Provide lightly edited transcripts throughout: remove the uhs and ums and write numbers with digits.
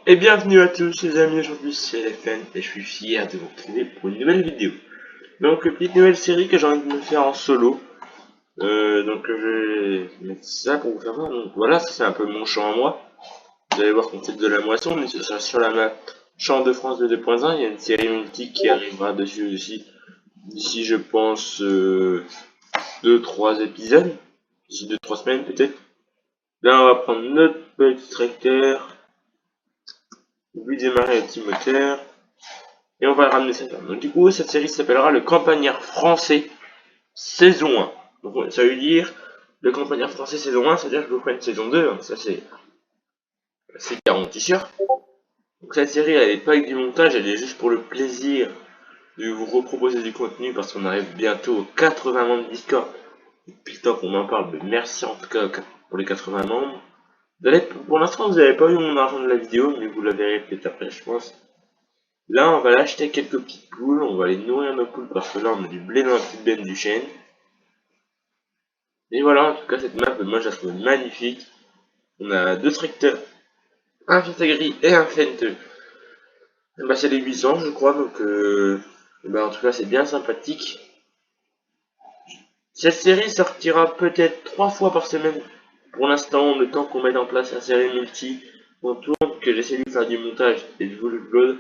Et bienvenue à tous les amis, aujourd'hui c'est FN et je suis fier de vous retrouver pour une nouvelle vidéo. Donc petite nouvelle série que j'ai envie de me faire en solo. Donc je vais mettre ça pour vous faire voir. Donc voilà, ça c'est un peu mon champ à moi. Vous allez voir qu'on fait de la moisson, mais ce sera sur la map Champ de France de 2.1. Il y a une série multi qui arrivera dessus aussi. D'ici je pense 2-3 épisodes. D'ici 2-3 semaines peut-être. Là on va prendre notre petit tracteur. Lui démarrer le petit moteur. Et on va le ramener cette ferme. Donc du coup, cette série s'appellera le Campagnard français saison 1. Donc ça veut dire le Campagnard français saison 1, c'est-à-dire que je vous ferai une saison 2, hein, ça c'est garanti sûr. Donc cette série elle est pas avec du montage, elle est juste pour le plaisir de vous reproposer du contenu parce qu'on arrive bientôt aux 80 membres Discord. Depuis le temps qu'on en parle, mais merci en tout cas pour les 80 membres. Pour l'instant vous n'avez pas eu mon argent de la vidéo, mais vous la verrez peut-être après je pense. Là, on va l'acheter quelques petites poules, on va aller nourrir nos poules parce que là, on a du blé dans la petite benne du chêne. Et voilà, en tout cas, cette map, moi, je la trouve magnifique. On a deux tracteurs, un Fiat et un Fendt. Bah, c'est les 800, je crois, donc en tout cas, c'est bien sympathique. Cette série sortira peut-être 3 fois par semaine. Pour l'instant, le temps qu'on mette en place la série multi, on tourne, que j'essaie de faire du montage et de vous le upload.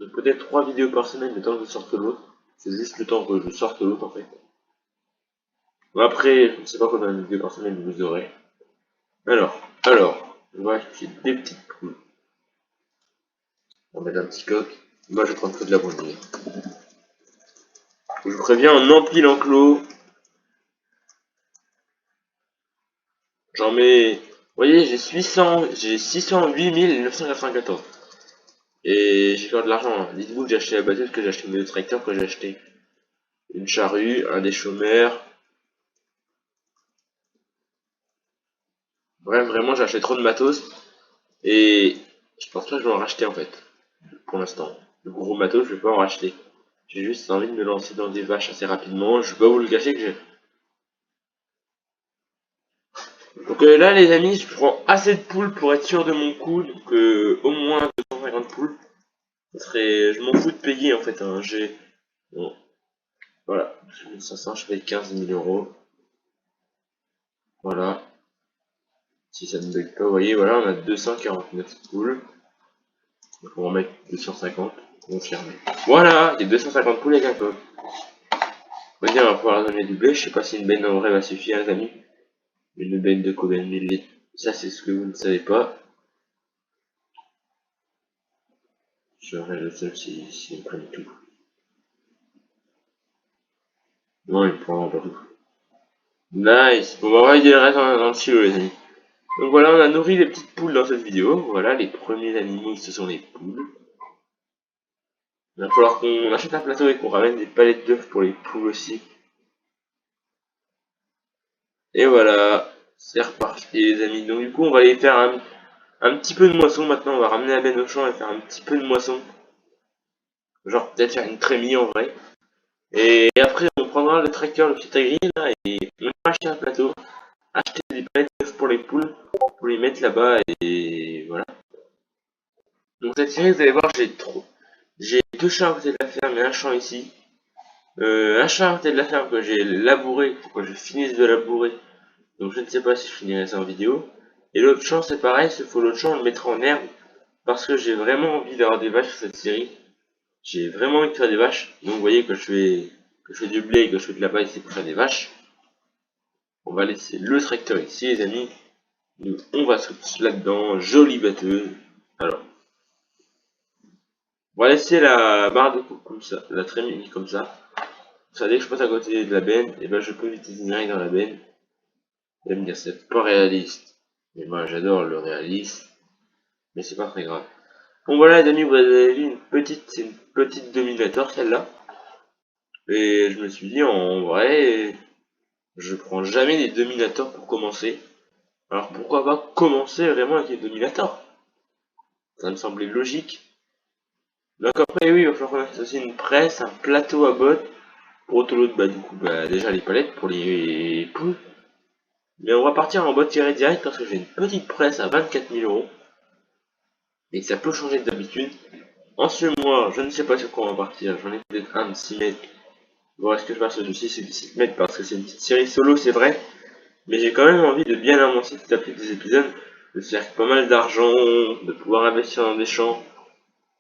Donc peut-être 3 vidéos par semaine, le temps que je sorte l'autre. C'est juste le temps que je sorte l'autre, en fait. Bon, après, je ne sais pas combien de vidéos par semaine vous aurez. Alors, je vais acheter des petites poules. On va mettre un petit coq. Moi, je vais prendre que de la brunille. Je vous préviens, on empile l'enclos. J'en mets... Vous voyez, j'ai 608 994. Et j'ai fait de l'argent. Hein. Dites-vous que j'ai acheté la batteuse, que j'ai acheté mes deux tracteurs, que j'ai acheté une charrue, un des chômeurs. Bref, vraiment, j'ai acheté trop de matos. Et je pense pas que je vais en racheter en fait. Pour l'instant. Le gros matos, je vais pas en racheter. J'ai juste envie de me lancer dans des vaches assez rapidement. Je vais pas vous le cacher que j'ai... Donc là les amis, je prends assez de poules pour être sûr de mon coup. Donc au moins 250 poules. Ça serait... Je m'en fous de payer en fait. Hein. J'ai... Bon. Voilà. 500, je paye 15 000 euros. Voilà. Si ça ne bug pas, vous voyez, voilà, on a 249 poules. Donc on va mettre 250. Confirmé. Voilà, il y a 250 poules avec un coq. On va pouvoir donner du blé. Je sais pas si une benne en vrai va suffire les amis. Une benne de combien de millilitres? Ça c'est ce que vous ne savez pas. Je serai le seul s'ils me prennent tout. Non, ils me prendront pas tout. Nice. Bon, on va envoyer le reste dans le silo les amis. Donc voilà, on a nourri les petites poules dans cette vidéo. Voilà, les premiers animaux, ce sont les poules. Il va falloir qu'on achète un plateau et qu'on ramène des palettes d'œufs pour les poules aussi. Et voilà, c'est reparti les amis. Donc du coup, on va aller faire un petit peu de moisson maintenant. On va ramener la benne au champ et faire un petit peu de moisson. Genre peut-être faire une trémie en vrai. Et après, on prendra le tracteur, le petit agri là, et on va acheter un plateau. Acheter des palettes d'œufs pour les poules. Pour les mettre là-bas et voilà. Donc cette série, vous allez voir, j'ai deux champs à côté de la ferme et un champ ici. Un champ à côté de la ferme que j'ai labouré, faut que je finisse de labourer. Donc je ne sais pas si je finirai ça en vidéo. Et l'autre champ c'est pareil, sauf que l'autre champ on le mettra en herbe. Parce que j'ai vraiment envie d'avoir des vaches sur cette série. J'ai vraiment envie de faire des vaches. Donc vous voyez que je fais du blé et que je fais de la paille, c'est pour faire des vaches. On va laisser le tracteur ici les amis. Nous, on va se foutre là-dedans, jolie batteuse. Alors, on va laisser la barre de coupe comme ça, la trémie comme ça. Ça, dès que je passe à côté de la benne, et ben je peux utiliser direct dans la benne. Vous allez me dire c'est pas réaliste. Mais moi j'adore le réalisme. Mais c'est pas très grave. Bon voilà les amis, vous avez vu c'est une petite Dominator celle-là. Et je me suis dit en vrai, je prends jamais des Dominators pour commencer. Alors pourquoi pas commencer vraiment avec les Dominators? Ça me semblait logique. Donc après oui, il va falloir qu'on ait aussi une presse, un plateau à bottes. Pour autoload, bah du coup, bah déjà les palettes pour les poules. Mais on va partir en botte tirée direct parce que j'ai une petite presse à 24 000 euros. Et ça peut changer d'habitude. En ce mois, je ne sais pas sur quoi on va partir, j'en ai peut-être un de 6 mètres. Bon, est-ce que je passe sur du 6 ou du 6 mètres parce que c'est une petite série solo, c'est vrai. Mais j'ai quand même envie de bien avancer petit à petit des épisodes, de faire pas mal d'argent, de pouvoir investir dans des champs.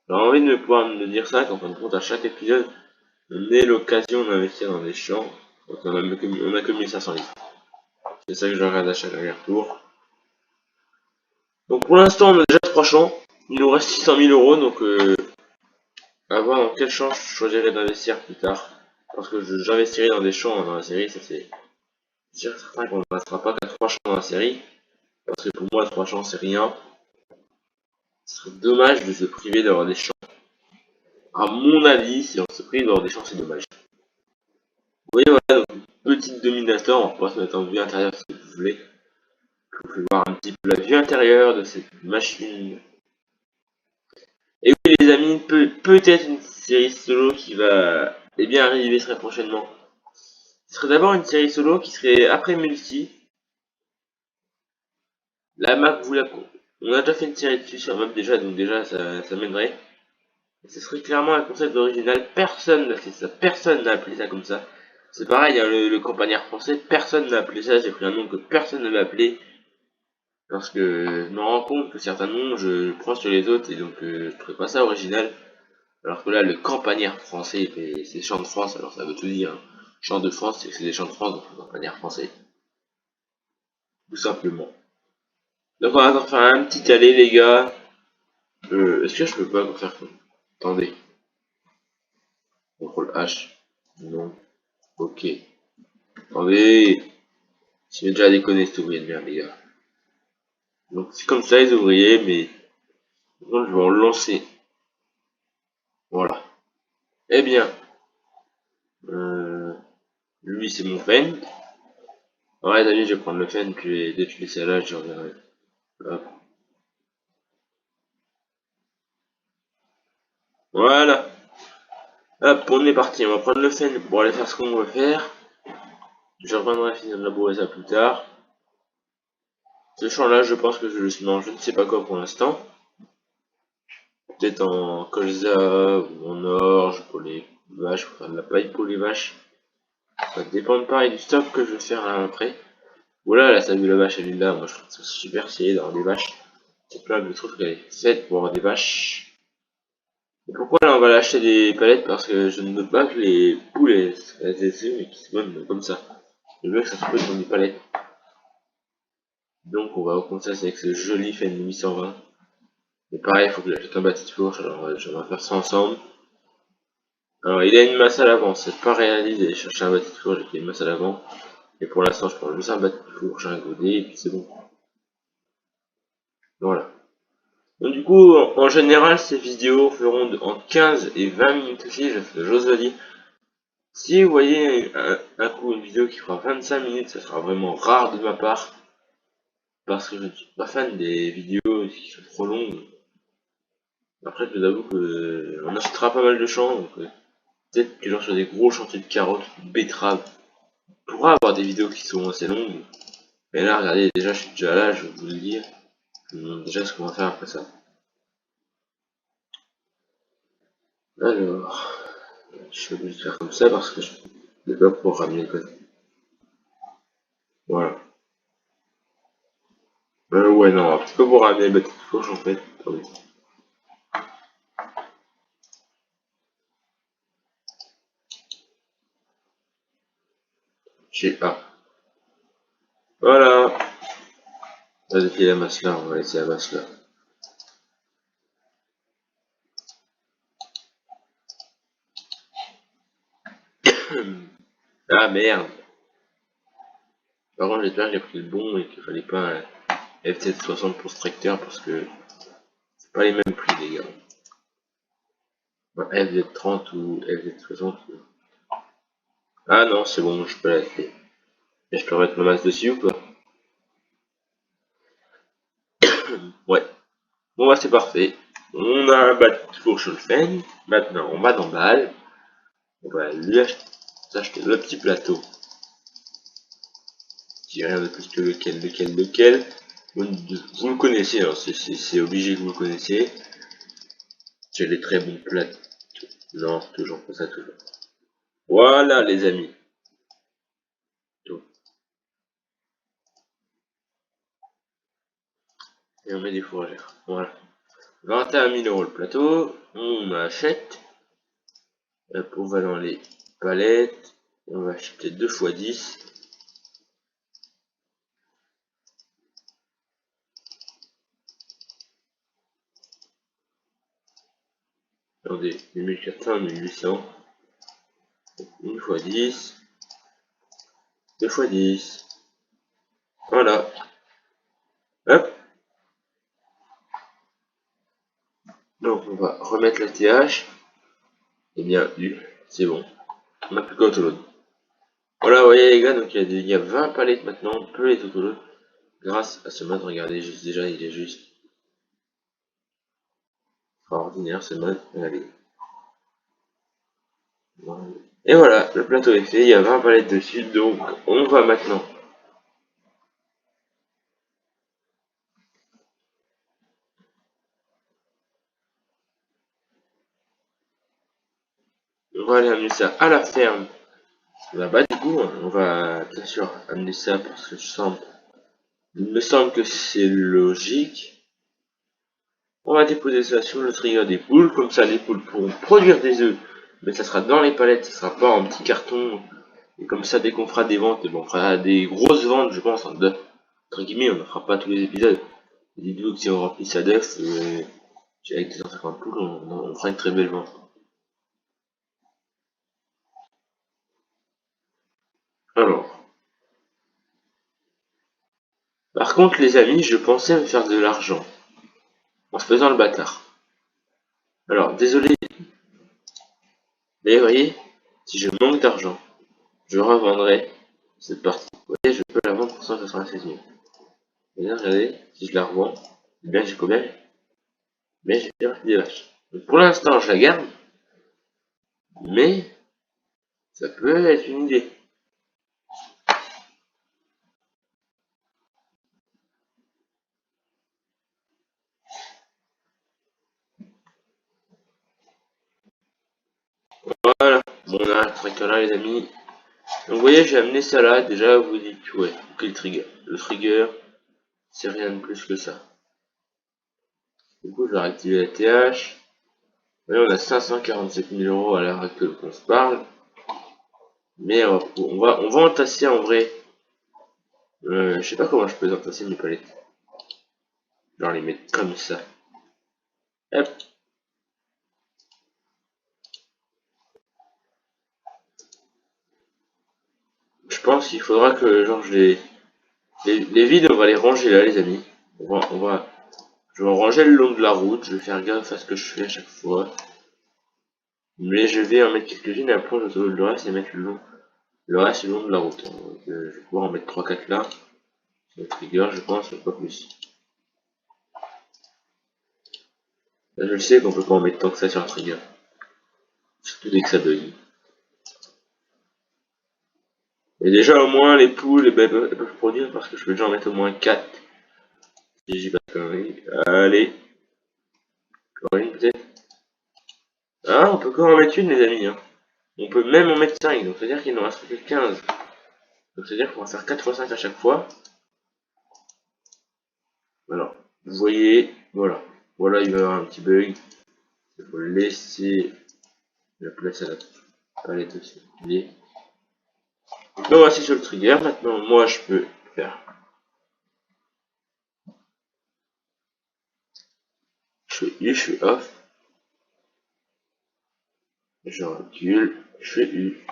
J'ai envie de pouvoir me dire ça, qu'en fin de compte, à chaque épisode, on ait l'occasion d'investir dans des champs. Donc on a que 1500 litres. C'est ça que je regarde à chaque aller-retour. Donc pour l'instant, on a déjà 3 champs. Il nous reste 600 000 euros, donc à voir dans quel champ je choisirai d'investir plus tard. Parce que j'investirai dans des champs dans la série, ça c'est certain qu'on ne restera pas qu'à 3 champs dans la série. Parce que pour moi, 3 champs c'est rien. Ce serait dommage de se priver d'avoir des champs. À mon avis, si on se prive d'avoir des champs, c'est dommage. Vous voyez, voilà, donc une petite dominateur, on va pouvoir se mettre en vue intérieure si vous voulez. Je vous fais voir un petit peu la vue intérieure de cette machine. Et oui les amis, peut-être une série solo qui va bien arriver très prochainement. Ce serait d'abord une série solo qui serait après multi. La map vous la... On a déjà fait une série dessus sur la map déjà, donc déjà ça m'aiderait. Ce serait clairement un concept original, personne n'a fait ça, personne n'a appelé ça comme ça. C'est pareil, hein, le campagnard français, personne n'a appelé ça, j'ai pris un nom que personne n'avait appelé. Parce que je me rends compte que certains noms, je prends sur les autres, et donc je trouve pas ça original. Alors que là, le campagnard français, c'est Chant de France, alors ça veut tout dire. Hein. Chant de France, c'est que c'est des chants de France, donc le campagnard français. Tout simplement. Donc on va encore faire un petit aller, les gars. Est-ce que je peux pas faire... Attendez. Contrôle H. Non. Ok. Attendez. Je vais déjà déconner cet ouvrier de merde, les gars. Donc c'est comme ça les ouvriers, mais maintenant je vais en lancer. Voilà. Eh bien, lui c'est mon fen. Ouais, d'ailleurs je vais prendre le fen, puis dès que je laisser là, je reviendrai. Hop. Voilà. Hop, on est parti. On va prendre le fen pour aller faire ce qu'on veut faire. Je reviendrai finir de labourer ça plus tard. Ce champ là, je pense que je le sème, je ne sais pas quoi pour l'instant. Peut-être en colza ou en orge pour les vaches, pour faire de la paille pour les vaches. Ça dépend pareil du stock que je vais faire là après. Voilà, là, ça a vu la vache, elle est là. Moi, je trouve ça super stylé d'avoir des vaches. C'est plein de trucs qu'elle est faite pour avoir des vaches. Et pourquoi là, on va l'acheter des palettes? Parce que je ne veux pas que les poules, elles mais qui se donnent comme ça. Je veux que ça se pose dans des palettes. Donc, on va commencer avec ce joli Fen 820. Mais pareil, il faut que j'achète un bâti de fourche. Alors, je vais faire ça ensemble. Alors, il a une masse à l'avant. C'est pas réalisé. Chercher un bâti de fourche avec une masse à l'avant. Et pour l'instant, je prends juste un bâti de fourche, un godet, et puis c'est bon. Voilà. Donc du coup, en général, ces vidéos feront en 15 et 20 minutes aussi, j'ose le dire. Si vous voyez un coup une vidéo qui fera 25 minutes, ça sera vraiment rare de ma part. Parce que je ne suis pas fan des vidéos qui sont trop longues. Après, je vous avoue qu'on achètera pas mal de champs, donc peut-être que genre sur des gros chantiers de carottes, de betteraves, on pourra avoir des vidéos qui seront assez longues. Mais là, regardez, déjà, je suis déjà là, je vais vous le dire. Je vous montre déjà ce qu'on va faire après ça. Alors... Je suis obligé de faire comme ça parce que je ne vais pas pouvoir ramener le code. Voilà. Ouais, non, tu peux pas pouvoir ramener le bâtiment de fourche en fait. Attendez. J'ai A. Voilà. On va laisser la masse là, on va laisser la masse là. Ah merde. Par contre, j'espère que j'ai pris le bon et qu'il fallait pas un F760 pour ce tracteur parce que c'est pas les mêmes prix, les gars. FZ30 ou FZ60. Ah non, c'est bon, je peux l'acheter. Et je peux mettre ma masse dessus ou pas? Ouais. Bon bah c'est parfait. On a un bâti de fourche le Fen. Maintenant, on va dans balle. On va lui acheter le petit plateau. Qui est rien de plus que lequel. Vous le connaissez, alors c'est obligé que vous le connaissez. J'ai les très bons plats. Non, toujours pas ça, toujours. Voilà, les amis. Donc, et on met des fourragères. Voilà. 21 000 € le plateau. On achète. Hop, on va dans les palettes. On va acheter 2 x 10. Attendez, 1400, 1800. 1 x 10. 2 x 10. Voilà. Hop. Donc on va remettre la TH. Et bien, c'est bon. On n'a plus qu'à autoload. Voilà, vous voyez les gars, donc il y a 20 palettes maintenant, on peut les autoload. Grâce à ce mode, regardez, juste déjà, il est juste extraordinaire ce mode. Regardez. Et voilà, le plateau est fait, il y a 20 palettes dessus, donc on va maintenant. On va aller amener ça à la ferme. Là-bas, du coup, on va bien sûr amener ça parce que il me semble que c'est logique. On va déposer ça sur le trigger des poules, comme ça les poules pourront produire des œufs, mais ça sera dans les palettes, ça sera pas en petit carton. Et comme ça, dès qu'on fera des ventes, on fera des grosses ventes, je pense, entre guillemets, on ne fera pas tous les épisodes. Dites-vous que si on remplit ça d'œufs, avec 250 poules, on fera une très belle vente. Alors, par contre, les amis, je pensais me faire de l'argent en se faisant le bâtard. Alors, désolé, mais vous voyez, si je manque d'argent, je revendrai cette partie. Vous voyez, je peux la vendre pour 196 000. Et là, regardez, si je la revends, eh bien j'ai combien? Mais j'ai perdu des vaches. Donc, pour l'instant, je la garde, mais ça peut être une idée. Voilà, bon, on a un tracteur là, les amis. Donc, vous voyez, j'ai amené ça là. Déjà, vous dites, ouais, ok, le trigger. Le trigger, c'est rien de plus que ça. Du coup, je vais réactiver la TH. Vous voyez, on a 547 000 € à l'heure actuelle qu'on se parle. Mais on va entasser en vrai. Je sais pas comment je peux entasser mes palettes. Genre les mettre comme ça. Hop. Je pense qu'il faudra que genre les vides, on va les ranger là, les amis. Je vais en ranger le long de la route. Je vais faire gaffe à ce que je fais à chaque fois. Mais je vais en mettre quelques-unes et après je vais le reste et mettre le reste le long de la route. Donc, je vais pouvoir en mettre 3-4 là. Le trigger, je pense, pas plus. Là, je le sais qu'on peut pas en mettre tant que ça sur un trigger. Surtout dès que ça bug. Et déjà, au moins, les poules, elles peuvent produire parce que je peux déjà en mettre au moins 4. Si j'ai pas de conneries. Allez. Encore une peut-être. Ah, on peut encore en mettre une, les amis. Hein. On peut même en mettre 5. Donc, c'est-à-dire qu'il nous reste que 15. Donc, c'est-à-dire qu'on va faire 4 x 5 à chaque fois. Alors, vous voyez, voilà. Voilà, il va y avoir un petit bug. Il faut laisser la place à la palette aussi. Donc, voici sur le trigger. Maintenant, moi, je peux faire. Je fais U, je fais off. Je recule. Je fais U.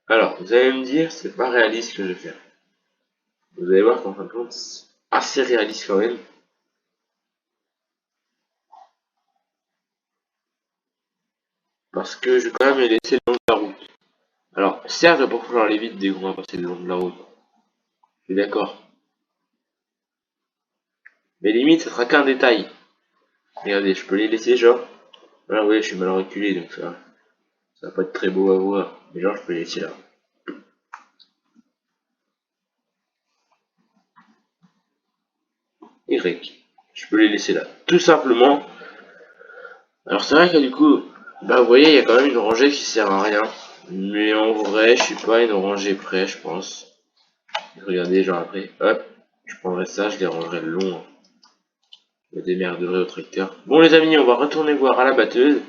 Alors, vous allez me dire, c'est pas réaliste ce que je vais faire. Vous allez voir qu'en fin de compte, c'est assez réaliste quand même. Parce que je vais quand même les laisser le long de la route. Alors, certes, je vais pas pouvoir aller vite dès qu'on va passer le long de la route. Je suis d'accord. Mais limite, ça sera qu'un détail. Regardez, je peux les laisser genre. Voilà, ouais, je suis mal reculé, donc ça va pas être très beau à voir. Mais genre, je peux les laisser là. Y. Je peux les laisser là, tout simplement. Alors c'est vrai que du coup, bah vous voyez, il y a quand même une rangée qui sert à rien. Mais en vrai, je suis pas une rangée près, je pense. Regardez, genre après, hop, je prendrai ça, je les rangerai le long. Je me démerderai au tracteur. Bon les amis, on va retourner voir à la batteuse.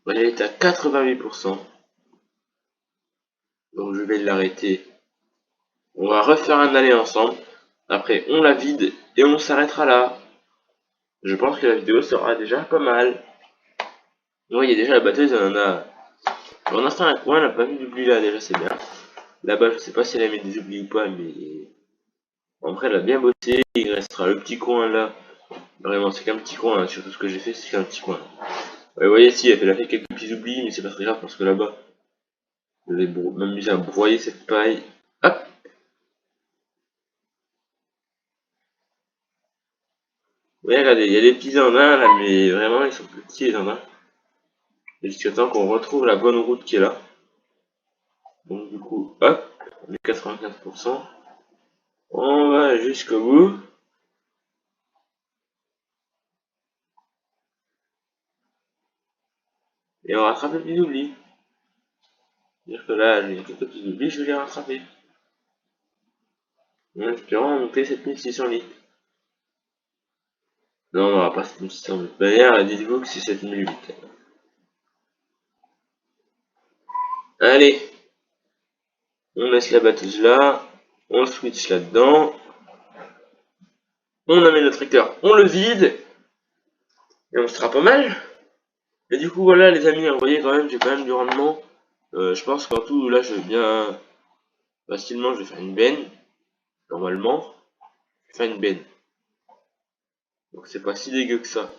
Elle est à 88%. Donc je vais l'arrêter. On va refaire un aller ensemble. Après, on la vide et on s'arrêtera là. Je pense que la vidéo sera déjà pas mal. Oui, il y a déjà la batteuse, on en a. On a fait un coin, elle n'a pas mis d'oubli là, déjà c'est bien. Là-bas, je sais pas si elle a mis des oublis ou pas, mais en vrai, elle a bien bossé. Il restera le petit coin là. Vraiment, c'est qu'un petit coin, hein. Surtout ce que j'ai fait, c'est qu'un petit coin. Ouais, vous voyez, si, elle a fait quelques petits oublis, mais c'est pas très grave parce que là-bas, je vais m'amuser à broyer cette paille. Hop! Oui, regardez, il y a des petits andins là, mais vraiment, ils sont plus petits les andins. Et jusqu'à temps qu'on retrouve la bonne route qui est là. Donc, du coup, hop, on est 95%. On va jusqu'au bout. Et on rattrape les petits oublis. C'est-à-dire que là, il y a quelques petits oublis, je vais les rattraper. En espérant monter 7600 litres. Non, on va pas 7600 litres. D'ailleurs, dites-vous que c'est 7008. Allez, on laisse la batteuse là. On switch là-dedans. On amène le tracteur, on le vide. Et on sera pas mal. Et du coup, voilà les amis, vous voyez quand même, j'ai quand même du rendement. Je pense qu'en tout, là, je vais bien... Facilement, je vais faire une benne. Normalement, je vais faire une benne. Donc c'est pas si dégueu que ça.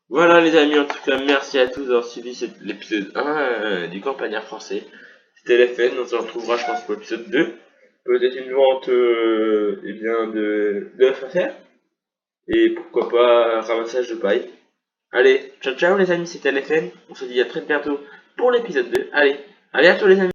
Voilà les amis, en tout cas, merci à tous d'avoir suivi l'épisode 1 du campagnard français. C'était LFN, on se retrouvera je pense pour l'épisode 2. Peut-être une vente eh bien de œufs à faire. Et pourquoi pas un ramassage de paille. Allez, ciao ciao les amis, c'était LFN. On se dit à très bientôt pour l'épisode 2. Allez, à bientôt les amis.